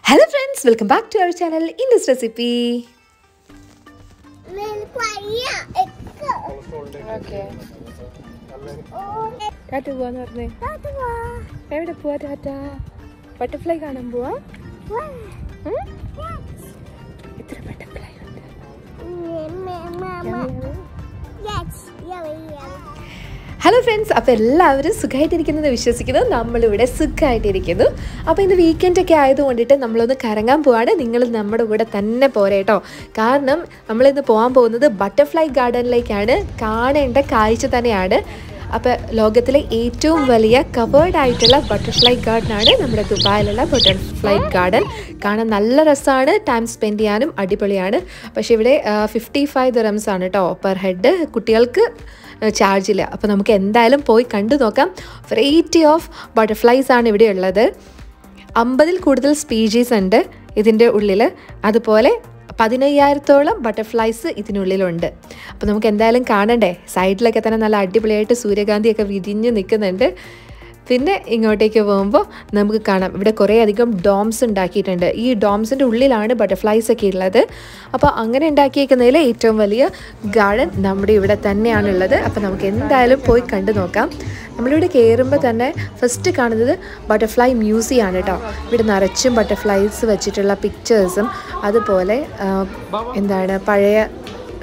Hello friends, welcome back to our channel in this recipe. Okay. Tata പോവാന്ന് പറഞ്ഞേ. എവിടെ പോവാ ടാറ്റ? ബട്ടർഫ്ലൈ കാണാൻ പോവാ? എത്ര ബട്ടർഫ്ലൈ ഉണ്ട്? ഹലോ ഫ്രണ്ട്സ്, അപ്പോൾ എല്ലാവരും സുഖമായിട്ടിരിക്കുന്നത് വിശ്വസിക്കുന്നു. നമ്മളിവിടെ സുഖമായിട്ടിരിക്കുന്നു. അപ്പോൾ ഇന്ന് വീക്കെൻഡൊക്കെ ആയതുകൊണ്ടിട്ട് നമ്മളൊന്ന് കറങ്ങാൻ പോവാണ്. നിങ്ങൾ നമ്മുടെ കൂടെ തന്നെ പോരെ കേട്ടോ. കാരണം നമ്മളിന്ന് പോകാൻ പോകുന്നത് ബട്ടർഫ്ലൈ ഗാർഡനിലേക്കാണ്. കാണേണ്ട കാഴ്ച തന്നെയാണ്. അപ്പോൾ ലോകത്തിലെ ഏറ്റവും വലിയ കവേർഡ് ആയിട്ടുള്ള ബട്ടർഫ്ലൈ ഗാർഡനാണ് നമ്മുടെ ദുബായിലുള്ള ബട്ടർഫ്ലൈ ഗാർഡൻ. കാണാൻ നല്ല രസമാണ്, ടൈം സ്പെൻഡ് ചെയ്യാനും അടിപൊളിയാണ്. പക്ഷേ ഇവിടെ 55 ദിർഹംസ് ആണ് കേട്ടോ പെർ ഹെഡ്. കുട്ടികൾക്ക് ചാർജില്ല. അപ്പോൾ നമുക്ക് എന്തായാലും പോയി കണ്ടു നോക്കാം. വെറൈറ്റി ഓഫ് ബട്ടർഫ്ലൈസ് ആണ് ഇവിടെ ഉള്ളത്. 50-ൽ കൂടുതൽ സ്പീഷീസ് ഉണ്ട് ഇതിൻ്റെ ഉള്ളിൽ. അതുപോലെ 15,000-ഓളം ബട്ടർഫ്ലൈസ് ഇതിനുള്ളിലുണ്ട്. അപ്പോൾ നമുക്ക് എന്തായാലും കാണണ്ടേ. സൈഡിലൊക്കെ തന്നെ നല്ല അടിപൊളിയായിട്ട് സൂര്യകാന്തിയൊക്കെ വിരിഞ്ഞ് നിൽക്കുന്നുണ്ട്. പിന്നെ ഇങ്ങോട്ടേക്ക് പോകുമ്പോൾ നമുക്ക് കാണാം ഇവിടെ കുറേ അധികം ഡോംസ് ഉണ്ടാക്കിയിട്ടുണ്ട്. ഈ ഡോംസിൻ്റെ ഉള്ളിലാണ് ബട്ടർഫ്ലൈസ് ഒക്കെ ഉള്ളത്. അപ്പോൾ അങ്ങനെ ഉണ്ടാക്കിയേക്കുന്നതിൽ ഏറ്റവും വലിയ ഗാർഡൻ നമ്മുടെ ഇവിടെ തന്നെയാണുള്ളത്. അപ്പോൾ നമുക്ക് എന്തായാലും പോയി കണ്ടു നോക്കാം. നമ്മളിവിടെ കയറുമ്പോൾ തന്നെ ഫസ്റ്റ് കാണുന്നത് ബട്ടർഫ്ലൈ മ്യൂസിയം ആണ് കേട്ടോ. ഇവിടെ നിറച്ചും ബട്ടർഫ്ലൈസ് വെച്ചിട്ടുള്ള പിക്ചേഴ്സും അതുപോലെ പഴയ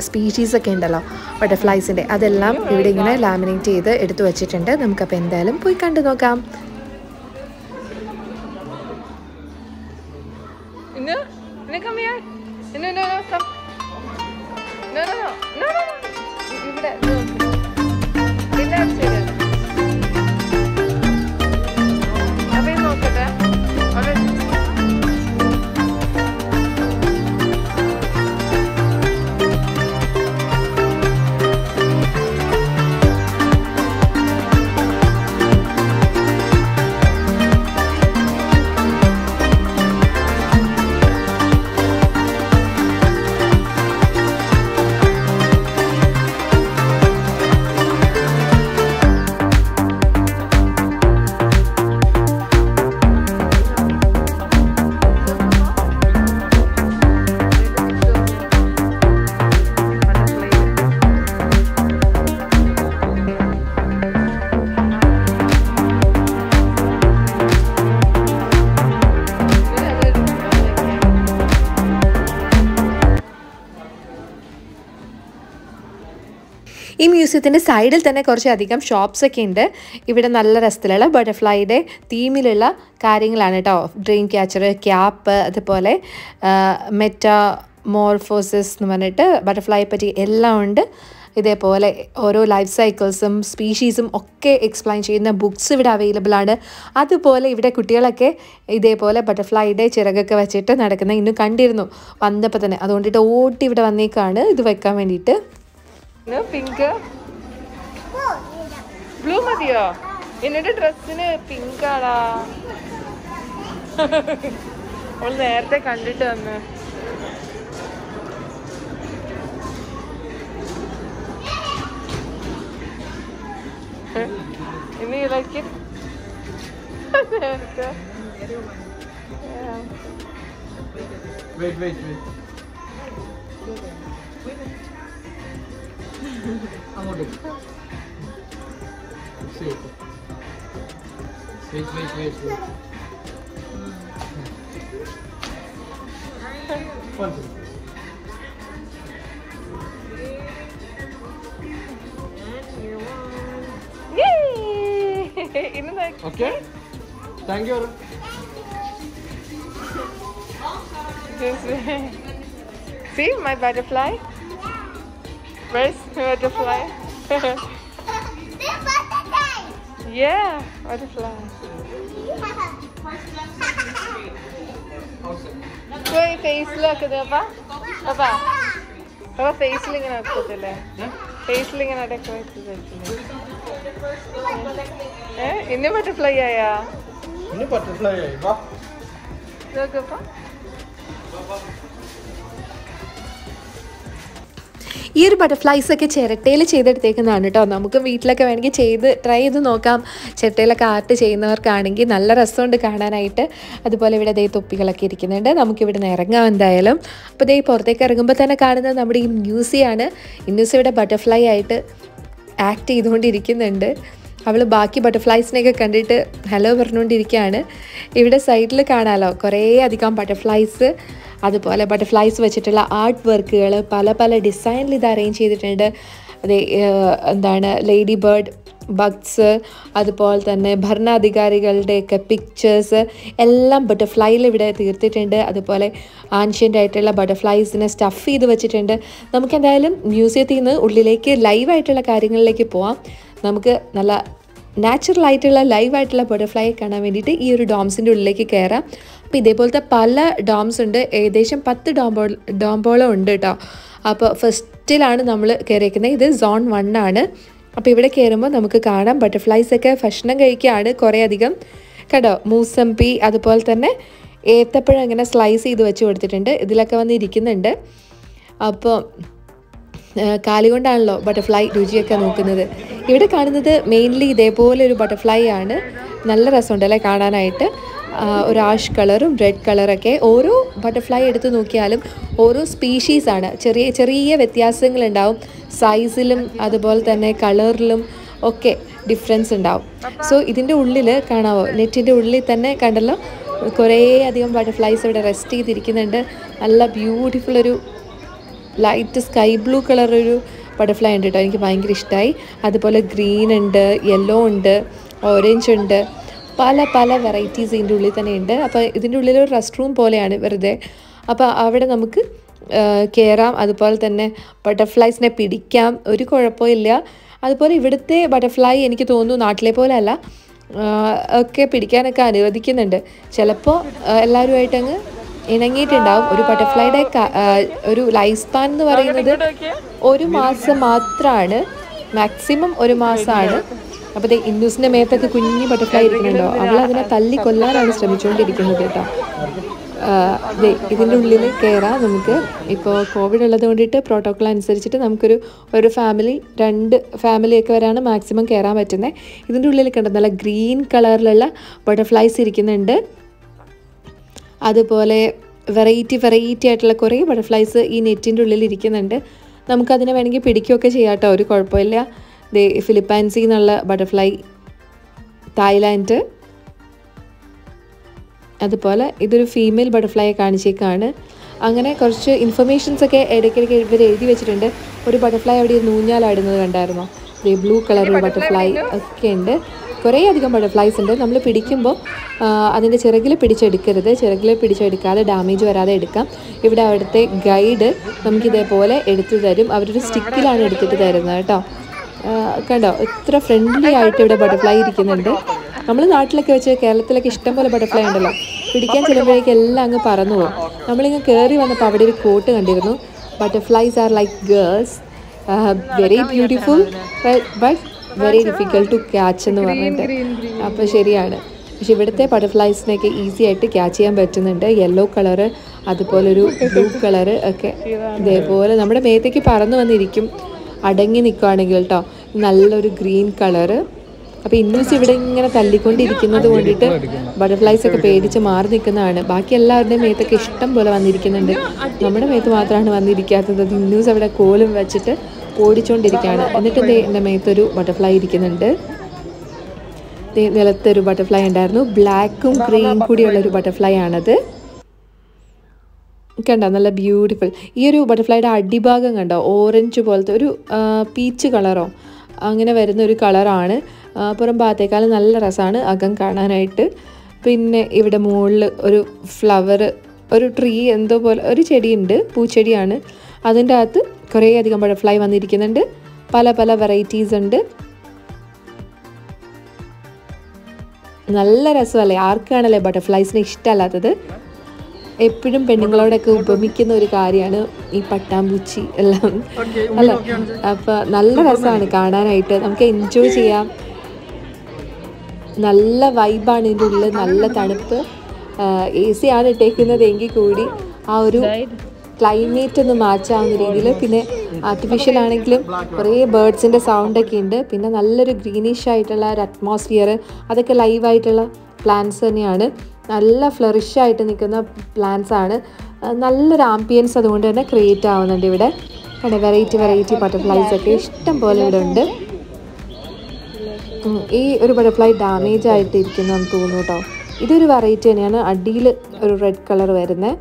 സ്പീഷീസൊക്കെ ഉണ്ടല്ലോ ബട്ടർഫ്ലൈസിൻ്റെ, അതെല്ലാം ഇവിടെ ഇങ്ങനെ ലാമിനേറ്റ് ചെയ്ത് എടുത്തു വച്ചിട്ടുണ്ട്. നമുക്കപ്പോൾ എന്തായാലും പോയി കണ്ടു നോക്കാം. ഈ മ്യൂസിയത്തിൻ്റെ സൈഡിൽ തന്നെ കുറച്ചധികം ഷോപ്സൊക്കെ ഉണ്ട്. ഇവിടെ നല്ല രസത്തിലുള്ള ബട്ടർഫ്ലൈയുടെ തീമിലുള്ള കാര്യങ്ങളാണ് കേട്ടോ. ഡ്രീം ക്യാച്ചർ, ക്യാപ്പ്, അതുപോലെ മെറ്റാമോർഫോസിസ് എന്ന് പറഞ്ഞിട്ട് ബട്ടർഫ്ലൈയെ പറ്റി എല്ലാം ഉണ്ട്. ഇതേപോലെ ഓരോ ലൈഫ് സൈക്കിൾസും സ്പീഷീസും ഒക്കെ എക്സ്പ്ലെയിൻ ചെയ്യുന്ന ബുക്സ് ഇവിടെ അവൈലബിൾ ആണ്. അതുപോലെ ഇവിടെ കുട്ടികളൊക്കെ ഇതേപോലെ ബട്ടർഫ്ലൈയുടെ ചിറകൊക്കെ വെച്ചിട്ട് നടക്കുന്ന ഇന്നും കണ്ടിരുന്നു വന്നപ്പോൾ തന്നെ. അതുകൊണ്ടിട്ട് ഓട്ടി ഇവിടെ വന്നേക്കാണ് ഇത് വെക്കാൻ വേണ്ടിയിട്ട്. പിങ്ക് ബ്ലൂ മതിയോ? എന്നോട് ഡ്രസ്സിന് പിങ്ക് ആടാ. അവൾ നേരത്തെ കണ്ടിട്ട് വന്ന്. ഇനി ഇതൊക്കെ അങ്ങോട്ട് okay, thank you. See my butterfly? Where's my butterfly? Yeah, butterfly. कोई फेसिल आकदपा पापा पापा फेसिल इങ്ങനെ ആക്കത്തില്ലേ? ഫേസിൽ ഇങ്ങനെ ഡെക്കറേറ്റ് ചെയ്തിട്ടില്ലേ? ഇന്ന് ബട്ടർഫ്ലൈ ആയാ? ഇന്ന് ബട്ടർഫ്ലൈ ആയി. വാ നോക്കപ്പാ. ഈ ഒരു ബട്ടർഫ്ലൈസൊക്കെ ചിരട്ടയിൽ ചെയ്തെടുത്തേക്കുന്നതാണ് കേട്ടോ. നമുക്ക് വീട്ടിലൊക്കെ വേണമെങ്കിൽ ട്രൈ ചെയ്ത് നോക്കാം. ചിരട്ടയിലൊക്കെ ആർട്ട് ചെയ്യുന്നവർക്കാണെങ്കിൽ നല്ല രസമുണ്ട് കാണാനായിട്ട്. അതുപോലെ ഇവിടെ ദേ തൊപ്പികളൊക്കെ ഇരിക്കുന്നുണ്ട്. നമുക്കിവിടെ നിന്ന് ഇറങ്ങാം എന്തായാലും. അപ്പോൾ ദേ പുറത്തേക്ക് ഇറങ്ങുമ്പോൾ തന്നെ കാണുന്നത് നമ്മുടെ ഈ ന്യൂസിയാണ്. ന്യൂസ് ഇവിടെ ബട്ടർഫ്ലൈ ആയിട്ട് ആക്ട് ചെയ്തുകൊണ്ടിരിക്കുന്നുണ്ട്. അവൾ ബാക്കി ബട്ടർഫ്ലൈസിനെയൊക്കെ കണ്ടിട്ട് ഹലോ പറഞ്ഞുകൊണ്ടിരിക്കുകയാണ്. ഇവിടെ സൈഡിൽ കാണാമല്ലോ കുറേ അധികം ബട്ടർഫ്ലൈസ്, അതുപോലെ ബട്ടർഫ്ലൈസ് വെച്ചിട്ടുള്ള ആർട്ട് വർക്കുകൾ പല പല ഡിസൈനിൽ ഇത് അറേഞ്ച് ചെയ്തിട്ടുണ്ട്. അതേ ലേഡി ബേർഡ്, ബഗ്സ്, അതുപോലെ തന്നെ ഭരണാധികാരികളുടെയൊക്കെ പിക്ചേഴ്സ് എല്ലാം ബട്ടർഫ്ലൈയിൽ ഇവിടെ തീർത്തിട്ടുണ്ട്. അതുപോലെ ആൻഷ്യൻ്റ് ആയിട്ടുള്ള ബട്ടർഫ്ലൈസിനെ സ്റ്റഫ് ചെയ്ത് വെച്ചിട്ടുണ്ട്. നമുക്ക് എന്തായാലും മ്യൂസിയത്തിൽ നിന്ന് ഉള്ളിലേക്ക് ലൈവായിട്ടുള്ള കാര്യങ്ങളിലേക്ക് പോവാം. നമുക്ക് നല്ല നാച്ചുറലായിട്ടുള്ള ലൈവായിട്ടുള്ള ബട്ടർഫ്ലൈ കാണാൻ വേണ്ടിയിട്ട് ഈ ഒരു ഡോംസിൻ്റെ ഉള്ളിലേക്ക് കയറാം. അപ്പോൾ ഇതേപോലത്തെ പല ഡോംസ് ഉണ്ട്. ഏകദേശം 10 ഡോംബോളം ഉണ്ട് കേട്ടോ. അപ്പോൾ ഫസ്റ്റിലാണ് നമ്മൾ കയറിയിരിക്കുന്നത്. ഇത് സോൺ 1 ആണ്. അപ്പോൾ ഇവിടെ കയറുമ്പോൾ നമുക്ക് കാണാം ബട്ടർഫ്ലൈസൊക്കെ ഭക്ഷണം കഴിക്കുകയാണ് കുറേ അധികം. കേട്ടോ, മൂസമ്പി അതുപോലെ തന്നെ ഏത്തപ്പഴം ഇങ്ങനെ സ്ലൈസ് ചെയ്ത് വെച്ച് കൊടുത്തിട്ടുണ്ട്. ഇതിലൊക്കെ വന്ന് ഇരിക്കുന്നുണ്ട്. അപ്പോൾ കാലുകൊണ്ടാണല്ലോ ബട്ടർഫ്ലൈ രുചിയൊക്കെ നോക്കുന്നത്. ഇവിടെ കാണുന്നത് മെയിൻലി ഇതേപോലെ ഒരു ബട്ടർഫ്ലൈ ആണ്. നല്ല രസമുണ്ടല്ലേ കാണാനായിട്ട്. ഒരു ആഷ് കളറും റെഡ് കളറൊക്കെ. ഓരോ ബട്ടർഫ്ലൈ എടുത്ത് നോക്കിയാലും ഓരോ സ്പീഷീസാണ്. ചെറിയ ചെറിയ വ്യത്യാസങ്ങളുണ്ടാവും. സൈസിലും അതുപോലെ തന്നെ കളറിലും ഒക്കെ ഡിഫറൻസ് ഉണ്ടാവും. സോ ഇതിൻ്റെ ഉള്ളിൽ കാണാമോ, നെറ്റിൻ്റെ ഉള്ളിൽ തന്നെ കണ്ടല്ലോ കുറേ അധികം ബട്ടർഫ്ലൈസ് ഇവിടെ റെസ്റ്റ് ചെയ്തിരിക്കുന്നുണ്ട്. നല്ല ബ്യൂട്ടിഫുൾ ഒരു ലൈറ്റ് സ്കൈ ബ്ലൂ കളർ ഒരു ബട്ടർഫ്ലൈ ഉണ്ട് കേട്ടോ. എനിക്ക് ഭയങ്കര ഇഷ്ടമായി. അതുപോലെ ഗ്രീൻ ഉണ്ട്, യെല്ലോ ഉണ്ട്, ഓറഞ്ച് ഉണ്ട്, പല പല വെറൈറ്റീസ് ഇതിൻ്റെ ഉള്ളിൽ തന്നെ ഉണ്ട്. അപ്പോൾ ഇതിൻ്റെ ഉള്ളിലൊരു റെസ്റ്റ് റൂം പോലെയാണ് വെറുതെ. അപ്പോൾ അവിടെ നമുക്ക് കയറാം. അതുപോലെ തന്നെ ബട്ടർഫ്ലൈസിനെ പിടിക്കാം, ഒരു കുഴപ്പമില്ല. അതുപോലെ ഇവിടുത്തെ ബട്ടർഫ്ലൈ എനിക്ക് തോന്നുന്നു നാട്ടിലെ പോലെ അല്ല, ഒക്കെ പിടിക്കാനൊക്കെ അനുവദിക്കുന്നുണ്ട്. ചിലപ്പോൾ എല്ലാവരുമായിട്ടങ്ങ് ഇണങ്ങിയിട്ടുണ്ടാവും. ഒരു ബട്ടർഫ്ലൈയുടെ ഒരു ലൈഫ് സ്പാൻ എന്ന് പറയുന്നത് 1 മാസം മാത്രമാണ്, മാക്സിമം 1 മാസമാണ്. അപ്പോൾ ഇന്നൂസിൻ്റെ മേത്തൊക്കെ കുഞ്ഞു ബട്ടർഫ്ലൈ ഇരിക്കുന്നുണ്ടോ, അവൾ അതിനെ തല്ലി കൊല്ലാനാണ് ശ്രമിച്ചുകൊണ്ടിരിക്കുന്നത് കേട്ടോ. ഇതിൻ്റെ ഉള്ളിൽ കയറാം നമുക്ക്. ഇപ്പോൾ കോവിഡ് ഉള്ളത് കൊണ്ടിട്ട് പ്രോട്ടോക്കോൾ അനുസരിച്ചിട്ട് ഒരു ഫാമിലി 2 ഫാമിലിയൊക്കെ വരെയാണ് മാക്സിമം കയറാൻ പറ്റുന്നത്. ഇതിൻ്റെ ഉള്ളിൽ കണ്ടോ നല്ല ഗ്രീൻ കളറിലുള്ള ബട്ടർഫ്ലൈസ് ഇരിക്കുന്നുണ്ട്. അതുപോലെ വെറൈറ്റി ആയിട്ടുള്ള കുറേ ബട്ടർഫ്ലൈസ് ഈ നെറ്റിൻ്റെ ഉള്ളിൽ ഇരിക്കുന്നുണ്ട്. നമുക്കതിനെ വേണമെങ്കിൽ പിടിക്കുകയൊക്കെ ചെയ്യാം കേട്ടോ, ഒരു കുഴപ്പമില്ല. ഫിലിപ്പൈൻസിൽ നിന്നുള്ള ബട്ടർഫ്ലൈ, തായ്ലാൻഡ്. അതുപോലെ ഇതൊരു ഫീമെയിൽ ബട്ടർഫ്ലൈയെ കാണിച്ചേക്കാണ്. അങ്ങനെ കുറച്ച് ഇൻഫർമേഷൻസൊക്കെ ഇടയ്ക്കിടയ്ക്ക് ഇവർ എഴുതി വെച്ചിട്ടുണ്ട്. ഒരു ബട്ടർഫ്ലൈ അവിടെ ഊഞ്ഞാലാടുന്നത് കണ്ടായിരുന്നോ? ബ്ലൂ കളർ ബട്ടർഫ്ലൈ ഒക്കെ ഉണ്ട്. കുറേ അധികം ബട്ടർഫ്ലൈസ് ഉണ്ട്. നമ്മൾ പിടിക്കുമ്പോൾ അതിൻ്റെ ചിറകിൽ പിടിച്ചെടുക്കാതെ ഡാമേജ് വരാതെ എടുക്കാം. ഇവിടെ അവിടുത്തെ ഗൈഡ് നമുക്കിതേപോലെ എടുത്തു തരും. അവരൊരു സ്റ്റിക്കിലാണ് എടുത്തിട്ട് തരുന്നത് കേട്ടോ. കണ്ടോ എത്ര ഫ്രണ്ട്ലി ആയിട്ട് ഇവിടെ ബട്ടർഫ്ലൈ ഇരിക്കുന്നുണ്ട്. നമ്മൾ നാട്ടിലൊക്കെ വെച്ച് കേരളത്തിലൊക്കെ ഇഷ്ടംപോലെ ബട്ടർഫ്ലൈ ഉണ്ടല്ലോ, പിടിക്കാൻ ചെല്ലുമ്പോഴേക്കും എല്ലാം അങ്ങ് പറന്നു പോകും. നമ്മളിങ്ങനെ കയറി വന്നപ്പോൾ അവിടെ ഒരു കോട്ട് കണ്ടിരുന്നു, butterflies are like girls, very beautiful but very difficult to catch എന്ന് പറഞ്ഞിട്ട്. അപ്പോൾ ശരിയാണ്. പക്ഷെ ഇവിടുത്തെ ബട്ടർഫ്ലൈസിനെയൊക്കെ ഈസി ആയിട്ട് ക്യാച്ച് ചെയ്യാൻ പറ്റുന്നുണ്ട്. യെല്ലോ കളറ് അതുപോലെ ഒരു ബ്ലൂ കളറ് ഒക്കെ ഇതേപോലെ നമ്മുടെ മേത്തേക്ക് പറന്നു വന്നിരിക്കും അടങ്ങി നിൽക്കുകയാണെങ്കിൽ കേട്ടോ. നല്ലൊരു ഗ്രീൻ കളറ്. അപ്പോൾ ഇന്നൂസ് ഇവിടെ ഇങ്ങനെ തല്ലിക്കൊണ്ടിരിക്കുന്നത് കൊണ്ടിട്ട് ബട്ടർഫ്ലൈസ് ഒക്കെ പേടിച്ച് മാറി നിൽക്കുന്നതാണ്. ബാക്കി എല്ലാവരുടെയും മേത്തൊക്കെ ഇഷ്ടം പോലെ വന്നിരിക്കുന്നുണ്ട്. നമ്മുടെ മേത്ത് മാത്രമാണ് വന്നിരിക്കാത്തത്. ഇന്നൂസ് അവിടെ കോലും വെച്ചിട്ട് ഓടിച്ചുകൊണ്ടിരിക്കുകയാണ്. എന്നിട്ട് എൻ്റെ മേത്തൊരു ബട്ടർഫ്ലൈ ഇരിക്കുന്നുണ്ട്. നിലത്തൊരു ബട്ടർഫ്ലൈ ഉണ്ടായിരുന്നു, ബ്ലാക്കും ഗ്രീൻ കൂടിയുള്ളൊരു ബട്ടർഫ്ലൈ ആണത്. കണ്ടോ നല്ല ബ്യൂട്ടിഫുൾ. ഈ ഒരു ബട്ടർഫ്ലൈയുടെ അടിഭാഗം കണ്ടോ, ഓറഞ്ച് പോലത്തെ ഒരു പീച്ച് കളറോ അങ്ങനെ വരുന്ന ഒരു കളറാണ്. പുറം ഭാഗത്തേക്കാളും നല്ല രസമാണ് അകം കാണാനായിട്ട്. പിന്നെ ഇവിടെ മുകളിൽ ഒരു ഫ്ലവർ, ഒരു ട്രീ എന്തോ പോലെ ഒരു ചെടിയുണ്ട്, പൂച്ചെടിയാണ്. അതിൻ്റെ അകത്ത് കുറേ അധികം ബട്ടർഫ്ലൈ വന്നിരിക്കുന്നുണ്ട്. പല പല വെറൈറ്റീസ് ഉണ്ട്. നല്ല രസമല്ലേ? ആർക്കാണല്ലേ ബട്ടർഫ്ലൈസിനെ ഇഷ്ടമല്ലാത്തത്? എപ്പോഴും പെണ്ണുങ്ങളോടൊക്കെ ഉപമിക്കുന്ന ഒരു കാര്യമാണ് ഈ പട്ടാമ്പൂച്ചി എല്ലാം അല്ലേ. അപ്പോൾ നല്ല രസമാണ് കാണാനായിട്ട്, നമുക്ക് എൻജോയ് ചെയ്യാം. നല്ല വൈബാണ് ഇതിൻ്റെ ഉള്ളിൽ, നല്ല തണുപ്പ്. AC ആണ് ഇട്ടേക്കുന്നത് എങ്കിൽ കൂടി ആ ഒരു ക്ലൈമറ്റ് ഒന്ന് മാച്ചാവുന്ന രീതിയിൽ. പിന്നെ ആർട്ടിഫിഷ്യൽ ആണെങ്കിലും കുറേ ബേർഡ്സിൻ്റെ സൗണ്ടൊക്കെ ഉണ്ട്. പിന്നെ നല്ലൊരു ഗ്രീനിഷ് ആയിട്ടുള്ള ഒരു അറ്റ്മോസ്ഫിയർ, അതൊക്കെ ലൈവായിട്ടുള്ള പ്ലാന്റ്സ് തന്നെയാണ്. നല്ല ഫ്ലറിഷ് ആയിട്ട് നിൽക്കുന്ന പ്ലാന്റ്സ് ആണ്. നല്ലൊരു ആംബിയൻസ് അതുകൊണ്ട് തന്നെ ക്രിയേറ്റ് ആവുന്നുണ്ട് ഇവിടെ. കണ്ടേ വെറൈറ്റി ബട്ടർഫ്ലൈസ് ഒക്കെ ഇഷ്ടം പോലെ ഇവിടെ ഉണ്ട്. ഈ ഒരു ബട്ടർഫ്ലൈ ഡാമേജ് ആയിട്ട് ഇരിക്കുന്നതെന്ന് തോന്നുന്നു കേട്ടോ. ഇതൊരു വെറൈറ്റി തന്നെയാണ്, അടിയിൽ ഒരു റെഡ് കളർ വരുന്നത്.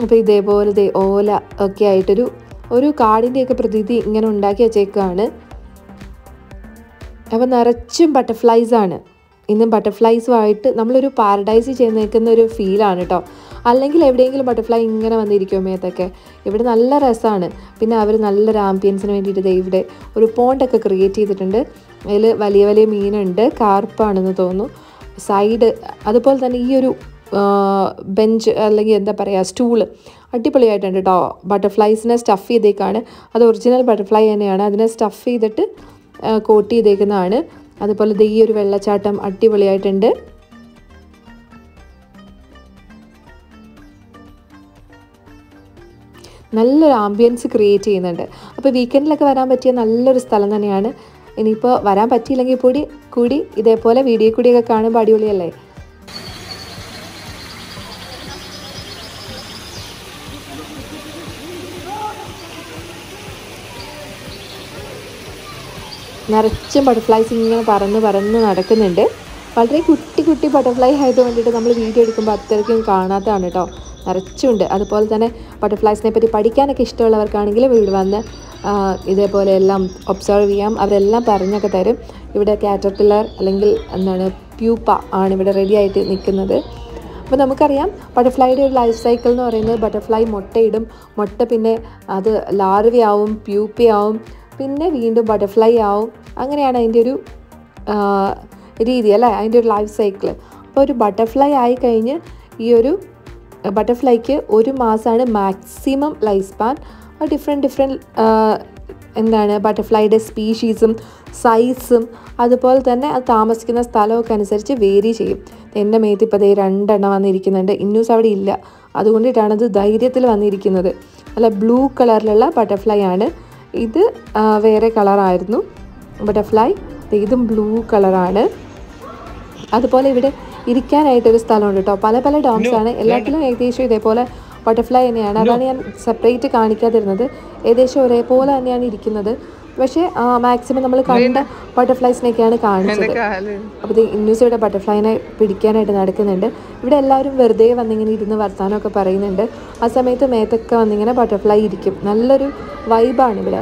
അപ്പോൾ ഇതേപോലെ ഓല ഒക്കെ ആയിട്ടൊരു കാടിൻ്റെയൊക്കെ പ്രതീതി ഇങ്ങനെ ഉണ്ടാക്കി വെച്ചേക്കാണ്. അപ്പോൾ നിറച്ചും ബട്ടർഫ്ലൈസ് ആണ്. ഇന്ന് ബട്ടർഫ്ലൈസുമായിട്ട് നമ്മളൊരു പാരഡൈസ് ചെയ്ത് നിൽക്കുന്ന ഒരു ഫീലാണ് കേട്ടോ. അല്ലെങ്കിൽ എവിടെയെങ്കിലും ബട്ടർഫ്ലൈ ഇങ്ങനെ വന്നിരിക്കും മേത്തൊക്കെ. ഇവിടെ നല്ല രസമാണ്. പിന്നെ അവർ നല്ലൊരു ആംബിയൻസിന് വേണ്ടിയിട്ട് ഇവിടെ ഒരു പോണ്ടൊക്കെ ക്രിയേറ്റ് ചെയ്തിട്ടുണ്ട്. അതിൽ വലിയ വലിയ മീനുണ്ട്, കാർപ്പാണെന്ന് തോന്നുന്നു. സൈഡ് അതുപോലെ തന്നെ ഈ ഒരു ബെഞ്ച് അല്ലെങ്കിൽ എന്താ പറയുക സ്റ്റൂള് അടിപൊളിയായിട്ടുണ്ട് കേട്ടോ. ബട്ടർഫ്ലൈസിനെ സ്റ്റഫ് ചെയ്തേക്കാണ്. അത് ഒറിജിനൽ ബട്ടർഫ്ലൈ തന്നെയാണ്. അതിനെ സ്റ്റഫ് ചെയ്തിട്ട് കോട്ട് ചെയ്തേക്കുന്നതാണ്. അതുപോലെ ഈ ഒരു വെള്ളച്ചാട്ടം അടിപൊളിയായിട്ടുണ്ട്. നല്ലൊരു ആംബിയൻസ് ക്രിയേറ്റ് ചെയ്യുന്നുണ്ട്. അപ്പോൾ വീക്കെൻഡിലൊക്കെ വരാൻ പറ്റിയ നല്ലൊരു സ്ഥലം തന്നെയാണ്. ഇനിയിപ്പോൾ വരാൻ പറ്റിയില്ലെങ്കിൽ കൂടി ഇതേപോലെ വീഡിയോ കൂടിയൊക്കെ കാണുമ്പോൾ അടിപൊളിയല്ലേ. നിറച്ചും ബട്ടർഫ്ലൈസ് ഇങ്ങനെ പറന്ന് നടക്കുന്നുണ്ട്. വളരെ കുട്ടി ബട്ടർഫ്ലൈ ആയത് വേണ്ടിയിട്ട് നമ്മൾ വീഡിയോ എടുക്കുമ്പോൾ അത്രയ്ക്കും കാണാത്തതാണ് കേട്ടോ. നിറച്ചുണ്ട്. അതുപോലെ തന്നെ ബട്ടർഫ്ലൈസിനെ പറ്റി പഠിക്കാനൊക്കെ ഇഷ്ടമുള്ളവർക്കാണെങ്കിൽ ഇവിടെ വന്ന് ഇതേപോലെ എല്ലാം ഒബ്സർവ് ചെയ്യാം. അവരെല്ലാം പറഞ്ഞൊക്കെ തരും. ഇവിടെ കാറ്റർപില്ലർ അല്ലെങ്കിൽ പ്യൂപ്പ ആണ് ഇവിടെ റെഡി ആയിട്ട് നിൽക്കുന്നത്. അപ്പോൾ നമുക്കറിയാം ബട്ടർഫ്ലൈയുടെ ഒരു ലൈഫ് സൈക്കിൾ എന്ന് പറയുന്നത് ബട്ടർഫ്ലൈ മുട്ടയിടും. മുട്ട പിന്നെ അത് ലാർവയാവും, പ്യൂപ്പയാവും, പിന്നെ വീണ്ടും ബട്ടർഫ്ലൈ ആവും. അങ്ങനെയാണ് അതിൻ്റെ ഒരു രീതി അല്ലേ, അതിൻ്റെ ഒരു ലൈഫ് സൈക്കിൾ. അപ്പോൾ ഒരു ബട്ടർഫ്ലൈ ആയിക്കഴിഞ്ഞ് ഈ ഒരു ബട്ടർഫ്ലൈക്ക് 1 മാസമാണ് മാക്സിമം ലൈഫ് സ്പാൻ. ഡിഫറെൻറ്റ് ബട്ടർഫ്ലൈയുടെ സ്പീഷീസും സൈസും അതുപോലെ തന്നെ അത് താമസിക്കുന്ന സ്ഥലമൊക്കെ അനുസരിച്ച് വേരി ചെയ്യും. എൻ്റെ മേത്ത് ഇപ്പോൾ 2 വന്നിരിക്കുന്നുണ്ട്. ഇന്നൂസ് അവിടെ ഇല്ല, അതുകൊണ്ടിട്ടാണ് അത് ധൈര്യത്തിൽ വന്നിരിക്കുന്നത്. നല്ല ബ്ലൂ കളറിലുള്ള ബട്ടർഫ്ലൈ ആണ്. ഇത് വേറെ കളറായിരുന്നു ബട്ടർഫ്ലൈ. ഇതും ബ്ലൂ കളറാണ്. അതുപോലെ ഇവിടെ ഇരിക്കാനായിട്ടൊരു സ്ഥലമുണ്ട് കേട്ടോ. പല ഡോംസ് ആണ്. എല്ലാത്തിലും ഏകദേശം ഇതേപോലെ ബട്ടർഫ്ലൈ തന്നെയാണ്. അതാണ് ഞാൻ സെപ്പറേറ്റ് കാണിക്കാതിരുന്നത്. ഏകദേശം ഒരേപോലെ തന്നെയാണ് ഇരിക്കുന്നത്. പക്ഷേ മാക്സിമം നമ്മൾ കണ്ട ബട്ടർഫ്ലൈസിനൊക്കെയാണ് കാണിച്ചത്. അപ്പോൾ ഇത് ഇന്നൂസ് ഇവിടെ ബട്ടർഫ്ലൈനെ പിടിക്കാനായിട്ട് നടക്കുന്നുണ്ട്. ഇവിടെ എല്ലാവരും വെറുതെ വന്നിങ്ങനെ ഇരുന്ന് വർത്താനമൊക്കെ പറയുന്നുണ്ട്. ആ സമയത്ത് മേത്തൊക്കെ വന്നിങ്ങനെ ബട്ടർഫ്ലൈ ഇരിക്കും. നല്ലൊരു വൈബാണ് ഇവിടെ.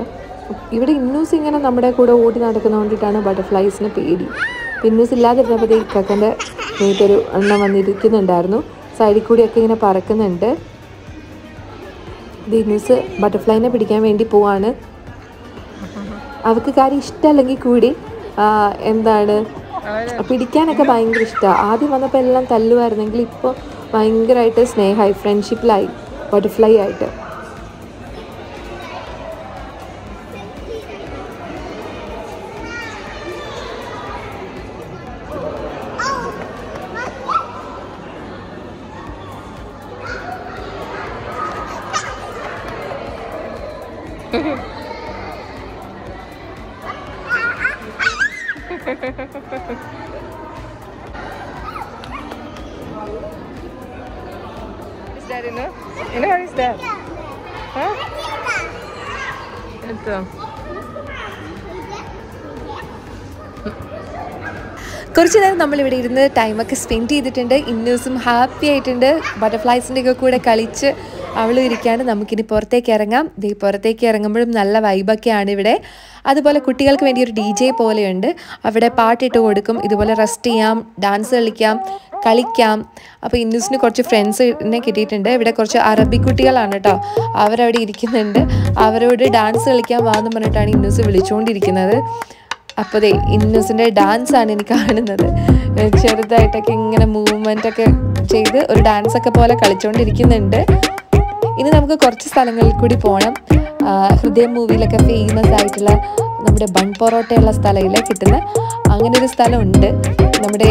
ഇന്നൂസ് ഇങ്ങനെ നമ്മുടെ കൂടെ ഓടി നടക്കുന്നതുകൊണ്ടിട്ടാണ് ബട്ടർഫ്ലൈസിന് പേടി. ഇന്നൂസ് ഇല്ലാതിരുന്നപ്പോൾ ഇക്കൻ്റെ മേത്തൊരു എണ്ണം വന്നിരിക്കുന്നുണ്ടായിരുന്നു. സൈഡിൽ കൂടിയൊക്കെ ഇങ്ങനെ പറക്കുന്നുണ്ട്. ഇന്നൂസ് ബട്ടർഫ്ലൈനെ പിടിക്കാൻ വേണ്ടി പോവാണ്. അവർക്ക് കാര്യം ഇഷ്ടമല്ലെങ്കിൽ കൂടി പിടിക്കാനൊക്കെ ഭയങ്കര ഇഷ്ടമാണ്. ആദ്യം വന്നപ്പോൾ എല്ലാം തല്ലുമായിരുന്നെങ്കിൽ ഇപ്പോൾ ഭയങ്കരമായിട്ട് സ്നേഹമായി, ഫ്രണ്ട്ഷിപ്പിലായി ബട്ടർഫ്ലൈ ആയിട്ട്. Is that enough? What is that? Huh? കുറച്ച് നേരം നമ്മളിവിടെ ഇരുന്ന് ടൈമൊക്കെ സ്പെൻഡ് ചെയ്തിട്ടുണ്ട്. ഇന്നൂസും ഹാപ്പി ആയിട്ടുണ്ട്. ബട്ടർഫ്ലൈസിൻ്റെ ഒക്കെ കൂടെ കളിച്ച് അവളും ഇരിക്കാണ്ട്. നമുക്കിനി പുറത്തേക്ക് ഇറങ്ങാം. പുറത്തേക്ക് ഇറങ്ങുമ്പോഴും നല്ല വൈബൊക്കെയാണ് ഇവിടെ. അതുപോലെ കുട്ടികൾക്ക് വേണ്ടി ഒരു DJ പോലെയുണ്ട്. അവിടെ പാട്ടിട്ട് കൊടുക്കും. ഇതുപോലെ റെസ്റ്റ് ചെയ്യാം, ഡാൻസ് കളിക്കാം. അപ്പോൾ ഇന്നൂസിന് കുറച്ച് ഫ്രണ്ട്സിനെ കിട്ടിയിട്ടുണ്ട്. ഇവിടെ കുറച്ച് അറബി കുട്ടികളാണ് കേട്ടോ. അവരവിടെ ഇരിക്കുന്നുണ്ട്. അവരോട് ഡാൻസ് കളിക്കാൻ വാന്ന് പറഞ്ഞിട്ടാണ് ഇന്നൂസ് വിളിച്ചുകൊണ്ടിരിക്കുന്നത്. അപ്പോൾ ഇന്നൂസിൻ്റെ ഡാൻസാണ് എനിക്ക് കാണുന്നത്. ചെറുതായിട്ടൊക്കെ ഇങ്ങനെ മൂവ്മെൻറ്റൊക്കെ ചെയ്ത് ഒരു ഡാൻസൊക്കെ പോലെ കളിച്ചുകൊണ്ടിരിക്കുന്നുണ്ട്. ഇനി നമുക്ക് കുറച്ച് സ്ഥലങ്ങളിൽ കൂടി പോകണം. ഹൃദയം മൂവിയിലൊക്കെ ഫേമസ് ആയിട്ടുള്ള നമ്മുടെ ബൺ പൊറോട്ടയുള്ള സ്ഥലത്തിൽ കിട്ടുന്ന അങ്ങനെ ഒരു സ്ഥലമുണ്ട്. നമ്മുടെ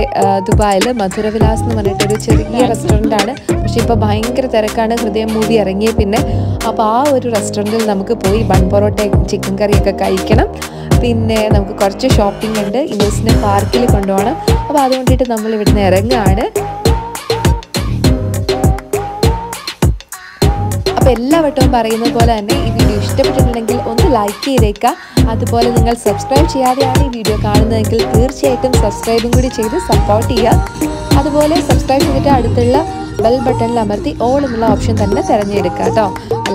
ദുബായിൽ മധുരവിലാസ് എന്ന് പറഞ്ഞിട്ടൊരു ചെറിയ റെസ്റ്റോറൻ്റാണ്. പക്ഷേ ഇപ്പോൾ ഭയങ്കര തിരക്കാണ്, ഹൃദയം മൂവി ഇറങ്ങിയ പിന്നെ. അപ്പോൾ ആ ഒരു റെസ്റ്റോറൻറ്റിൽ നമുക്ക് പോയി ബൺ പൊറോട്ടയും ചിക്കൻ കറിയൊക്കെ കഴിക്കണം. പിന്നെ നമുക്ക് കുറച്ച് ഷോപ്പിംഗ് ഉണ്ട്, ഇനൂസിനെ പാർക്കിൽ കൊണ്ടുപോകണം. അപ്പോൾ അതുകൊണ്ടിട്ട് നമ്മൾ ഇവിടുന്ന് ഇറങ്ങുകയാണ്. അപ്പോൾ എല്ലാ വട്ടവും പറയുന്നത് പോലെ തന്നെ ഈ വീഡിയോ ഇഷ്ടപ്പെട്ടിട്ടുണ്ടെങ്കിൽ ഒന്ന് ലൈക്ക് ചെയ്തേക്കുക. അതുപോലെ നിങ്ങൾ സബ്സ്ക്രൈബ് ചെയ്യാതെയാണ് ഈ വീഡിയോ കാണുന്നതെങ്കിൽ തീർച്ചയായിട്ടും സബ്സ്ക്രൈബും കൂടി ചെയ്ത് സപ്പോർട്ട് ചെയ്യുക. അതുപോലെ സബ്സ്ക്രൈബ് ചെയ്തിട്ട് അടുത്തുള്ള ബെൽ ബട്ടണിൽ അമർത്തി ഓൾ എന്നുള്ള ഓപ്ഷൻ തന്നെ തിരഞ്ഞെടുക്കുക കേട്ടോ.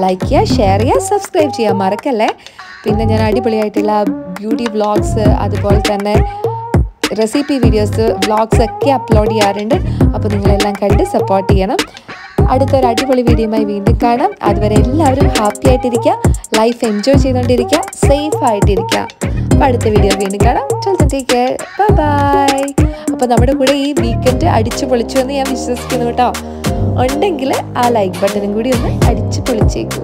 ലൈക്ക് ചെയ്യുക, ഷെയർ ചെയ്യുക, സബ്സ്ക്രൈബ് ചെയ്യുക മറക്കല്ലേ. പിന്നെ ഞാൻ അടിപൊളിയായിട്ടുള്ള ബ്യൂട്ടി വ്ളോഗ്സ് അതുപോലെ തന്നെ റെസിപ്പി വീഡിയോസ് വ്ളോഗ്സ് ഒക്കെ അപ്ലോഡ് ചെയ്യാറുണ്ട്. അപ്പോൾ നിങ്ങളെല്ലാം കണ്ട് സപ്പോർട്ട് ചെയ്യണം. അടുത്തൊരു അടിപൊളി വീഡിയോയുമായി വീണ്ടും കാണാം. അതുവരെ എല്ലാവരും ഹാപ്പി ആയിട്ടിരിക്കുക, ലൈഫ് എൻജോയ് ചെയ്തുകൊണ്ടിരിക്കുക, സേഫ് ആയിട്ടിരിക്കുക. അപ്പോൾ അടുത്ത വീഡിയോ വീണ്ടും കാണാം. Take care, bye. അപ്പോൾ നമ്മുടെ കൂടെ ഈ വീക്കെൻഡ് അടിച്ചു പൊളിച്ചു എന്ന് ഞാൻ വിശ്വസിക്കുന്നു കേട്ടോ. ഉണ്ടെങ്കിൽ ആ ലൈക്ക് ബട്ടണും കൂടി ഒന്ന് അടിച്ചു പൊളിച്ചേക്കൂ.